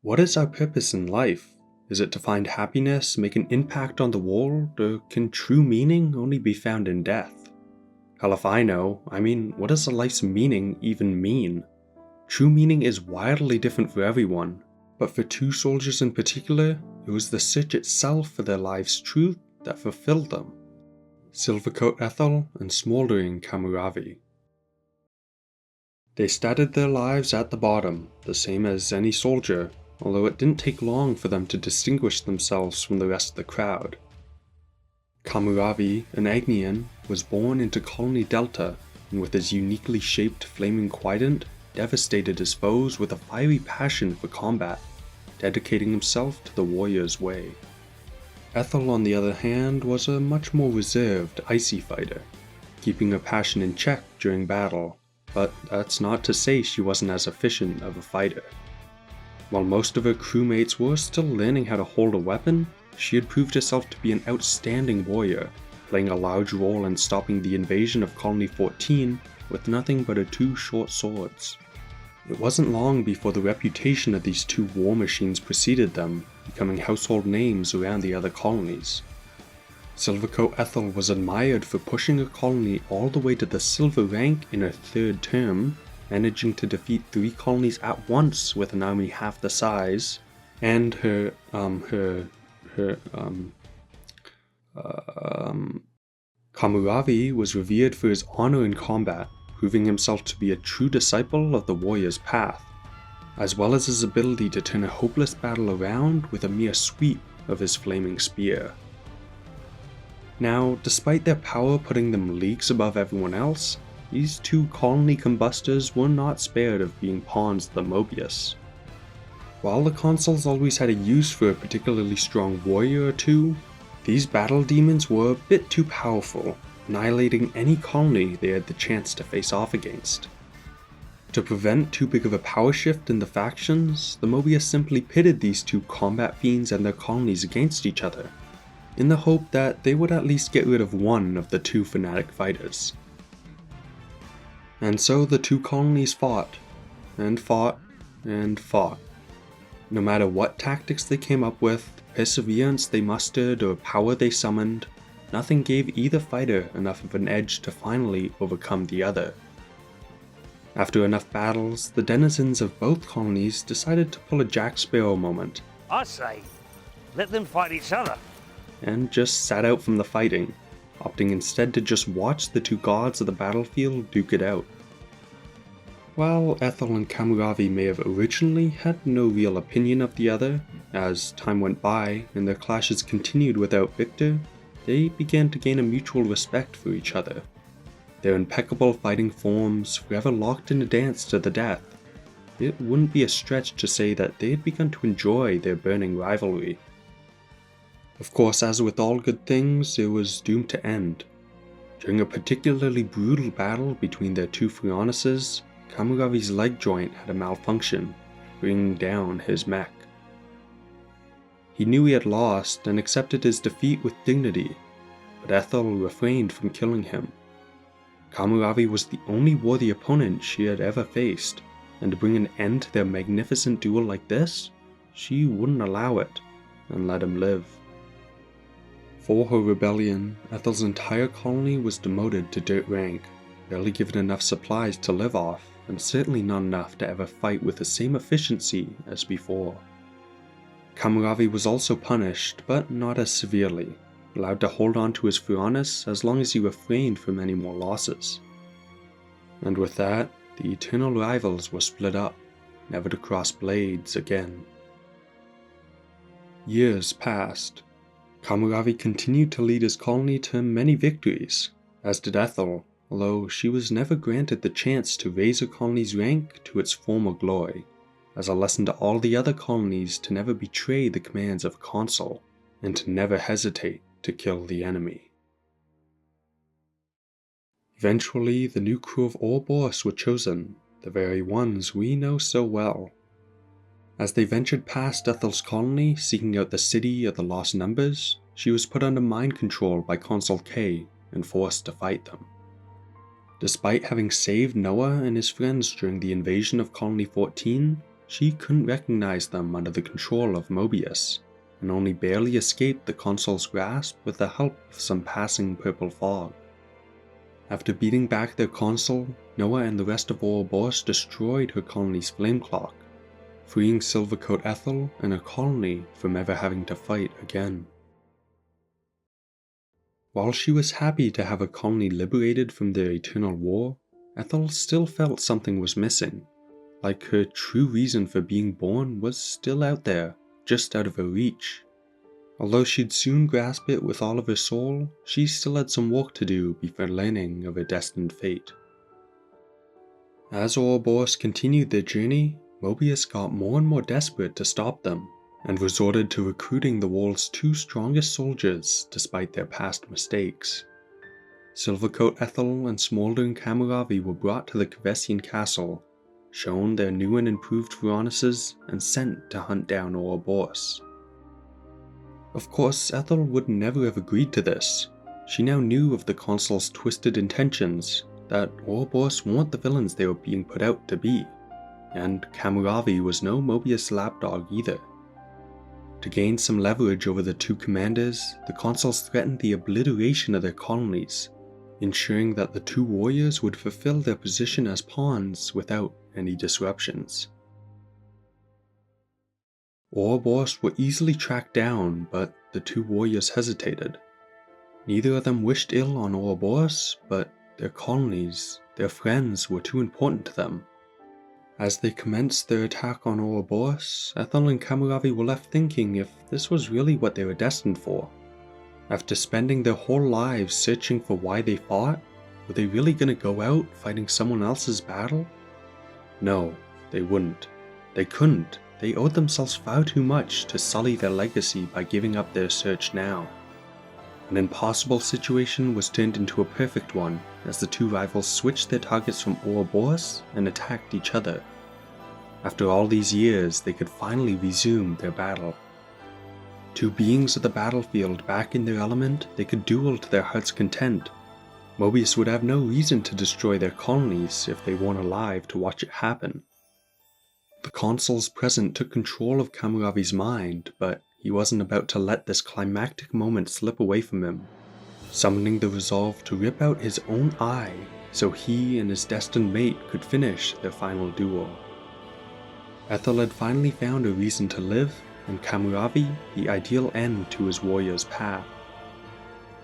What is our purpose in life? Is it to find happiness, make an impact on the world, or can true meaning only be found in death? Hell if I know, what does a life's meaning even mean? True meaning is wildly different for everyone, but for two soldiers in particular, it was the search itself for their life's truth that fulfilled them. Silvercoat Ethel and Smoldering Cammuravi. They started their lives at the bottom, the same as any soldier, although it didn't take long for them to distinguish themselves from the rest of the crowd. Cammuravi, an Agnian, was born into Colony Delta, and with his uniquely shaped flaming quadrant, devastated his foes with a fiery passion for combat, dedicating himself to the warrior's way. Ethel, on the other hand, was a much more reserved, icy fighter, keeping her passion in check during battle, but that's not to say she wasn't as efficient of a fighter. While most of her crewmates were still learning how to hold a weapon, she had proved herself to be an outstanding warrior, playing a large role in stopping the invasion of Colony 14 with nothing but her two short swords. It wasn't long before the reputation of these two war machines preceded them, becoming household names around the other colonies. Silvercoat Ethel was admired for pushing her colony all the way to the silver rank in her third term, managing to defeat 3 colonies at once with an army half the size, and Cammuravi was revered for his honor in combat, proving himself to be a true disciple of the warrior's path, as well as his ability to turn a hopeless battle around with a mere sweep of his flaming spear. Now, despite their power putting them leagues above everyone else, these two colony combustors were not spared of being pawns of the Mobius. While the consuls always had a use for a particularly strong warrior or two, these battle demons were a bit too powerful, annihilating any colony they had the chance to face off against. To prevent too big of a power shift in the factions, the Mobius simply pitted these two combat fiends and their colonies against each other, in the hope that they would at least get rid of one of the two fanatic fighters. And so the two colonies fought, and fought, and fought. No matter what tactics they came up with, perseverance they mustered, or power they summoned, nothing gave either fighter enough of an edge to finally overcome the other. After enough battles, the denizens of both colonies decided to pull a Jack Sparrow moment. I say, let them fight each other. And just sat out from the fighting, opting instead to just watch the two gods of the battlefield duke it out. While Ethel and Cammuravi may have originally had no real opinion of the other, as time went by and their clashes continued without victor, they began to gain a mutual respect for each other. Their impeccable fighting forms forever locked in a dance to the death. It wouldn't be a stretch to say that they had begun to enjoy their burning rivalry. Of course, as with all good things, it was doomed to end. During a particularly brutal battle between their two Phreonices, Cammuravi's leg joint had a malfunction, bringing down his mech. He knew he had lost and accepted his defeat with dignity, but Ethel refrained from killing him. Cammuravi was the only worthy opponent she had ever faced, and to bring an end to their magnificent duel like this, she wouldn't allow it, and let him live. For her rebellion, Ethel's entire colony was demoted to dirt rank, barely given enough supplies to live off, and certainly not enough to ever fight with the same efficiency as before. Cammuravi was also punished, but not as severely, allowed to hold on to his Phreonis as long as he refrained from any more losses. And with that, the eternal rivals were split up, never to cross blades again. Years passed. Cammuravi continued to lead his colony to many victories, as did Ethel, although she was never granted the chance to raise her colony's rank to its former glory, as a lesson to all the other colonies to never betray the commands of a consul, and to never hesitate to kill the enemy. Eventually, the new crew of Ouroboros were chosen, the very ones we know so well. As they ventured past Ethel's colony, seeking out the city of the Lost Numbers, she was put under mind control by Consul K and forced to fight them. Despite having saved Noah and his friends during the invasion of Colony 14, she couldn't recognize them under the control of Mobius, and only barely escaped the console's grasp with the help of some passing purple fog. After beating back their console, Noah and the rest of Ouroboros destroyed her colony's flame clock, freeing Silvercoat Ethel and her colony from ever having to fight again. While she was happy to have her colony liberated from their eternal war, Ethel still felt something was missing, like her true reason for being born was still out there, just out of her reach. Although she'd soon grasp it with all of her soul, she still had some work to do before learning of her destined fate. As Ouroboros continued their journey, Mobius got more and more desperate to stop them, and resorted to recruiting the world's 2 strongest soldiers despite their past mistakes. Silvercoat Ethel and smoldering Cammuravi were brought to the Kavessian castle, shown their new and improved furnaces, and sent to hunt down Ouroboros. Of course, Ethel would never have agreed to this. She now knew of the console's twisted intentions, that Ouroboros weren't the villains they were being put out to be, and Cammuravi was no Mobius lapdog either. To gain some leverage over the 2 commanders, the consuls threatened the obliteration of their colonies, ensuring that the 2 warriors would fulfill their position as pawns without any disruptions. Ouroboros were easily tracked down, but the 2 warriors hesitated. Neither of them wished ill on Ouroboros, but their colonies, their friends, were too important to them. As they commenced their attack on Ouroboros, Ethel and Cammuravi were left thinking if this was really what they were destined for. After spending their whole lives searching for why they fought, were they really going to go out fighting someone else's battle? No, they wouldn't. They couldn't. They owed themselves far too much to sully their legacy by giving up their search now. An impossible situation was turned into a perfect one as the 2 rivals switched their targets from Ouroboros and attacked each other. After all these years, they could finally resume their battle. 2 beings of the battlefield back in their element, they could duel to their heart's content. Mobius would have no reason to destroy their colonies if they weren't alive to watch it happen. The consuls present took control of Cammuravi's mind, but he wasn't about to let this climactic moment slip away from him, summoning the resolve to rip out his own eye so he and his destined mate could finish their final duel. Ethel had finally found a reason to live, and Cammuravi the ideal end to his warrior's path.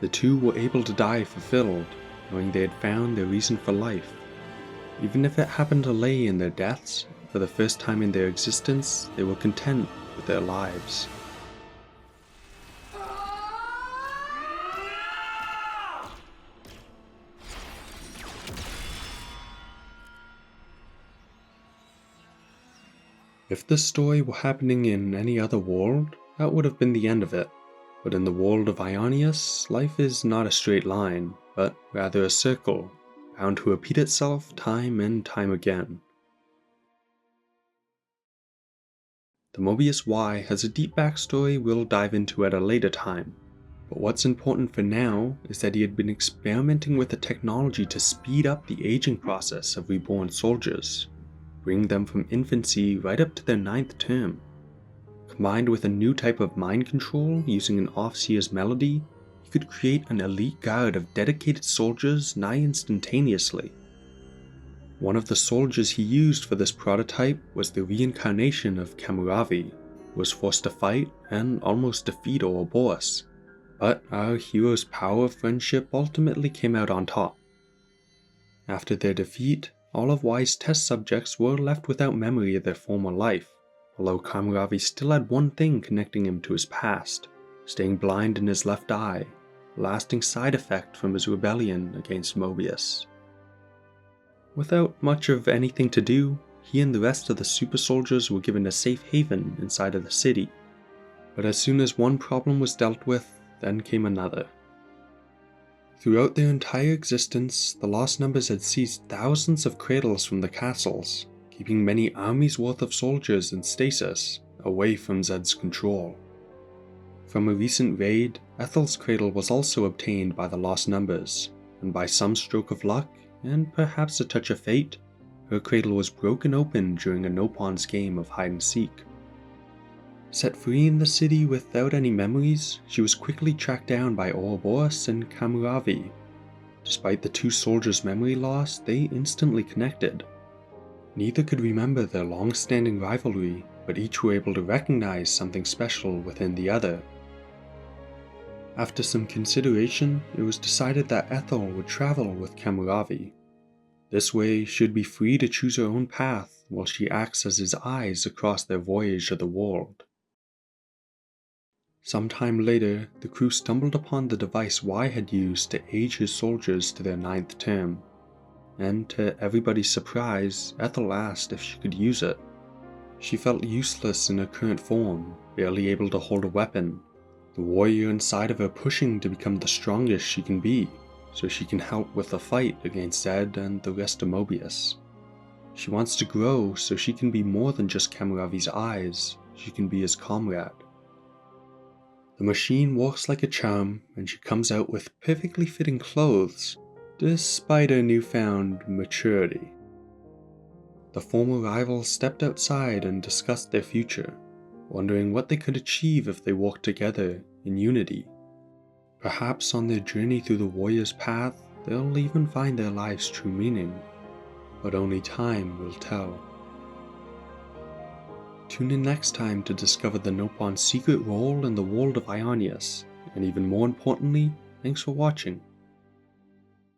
The 2 were able to die fulfilled, knowing they had found their reason for life. Even if it happened to lay in their deaths, for the first time in their existence, they were content with their lives. If this story were happening in any other world, that would have been the end of it. But in the world of Ionius, life is not a straight line, but rather a circle, bound to repeat itself time and time again. The Mobius Y has a deep backstory we'll dive into at a later time, but what's important for now is that he had been experimenting with a technology to speed up the aging process of reborn soldiers, bring them from infancy right up to their 9th term. Combined with a new type of mind control using an Offseer's melody, he could create an elite guard of dedicated soldiers nigh instantaneously. One of the soldiers he used for this prototype was the reincarnation of Cammuravi, who was forced to fight and almost defeat Ouroboros, but our hero's power of friendship ultimately came out on top. After their defeat, all of Y's test subjects were left without memory of their former life, although Cammuravi still had one thing connecting him to his past, staying blind in his left eye, a lasting side effect from his rebellion against Mobius. Without much of anything to do, he and the rest of the super soldiers were given a safe haven inside of the city. But as soon as one problem was dealt with, then came another. Throughout their entire existence, the Lost Numbers had seized thousands of cradles from the castles, keeping many armies worth of soldiers in stasis, away from Zed's control. From a recent raid, Ethel's cradle was also obtained by the Lost Numbers, and by some stroke of luck, and perhaps a touch of fate, her cradle was broken open during a no-pawns game of hide-and-seek. Set free in the city without any memories, she was quickly tracked down by Ouroboros and Cammuravi. Despite the two soldiers' memory loss, they instantly connected. Neither could remember their long-standing rivalry, but each were able to recognize something special within the other. After some consideration, it was decided that Ethel would travel with Cammuravi. This way, she would be free to choose her own path while she acts as his eyes across their voyage of the world. Sometime later, the crew stumbled upon the device Y had used to age his soldiers to their 9th term, and to everybody's surprise, Ethel asked if she could use it. She felt useless in her current form, barely able to hold a weapon, the warrior inside of her pushing to become the strongest she can be, so she can help with the fight against Zed and the rest of Mobius. She wants to grow so she can be more than just Cammuravi's eyes, she can be his comrade. The machine works like a charm, and she comes out with perfectly fitting clothes, despite her newfound maturity. The former rivals stepped outside and discussed their future, wondering what they could achieve if they worked together in unity. Perhaps on their journey through the warrior's path, they'll even find their life's true meaning, but only time will tell. Tune in next time to discover the no-pawns' secret role in the world of Ionius, and even more importantly, thanks for watching.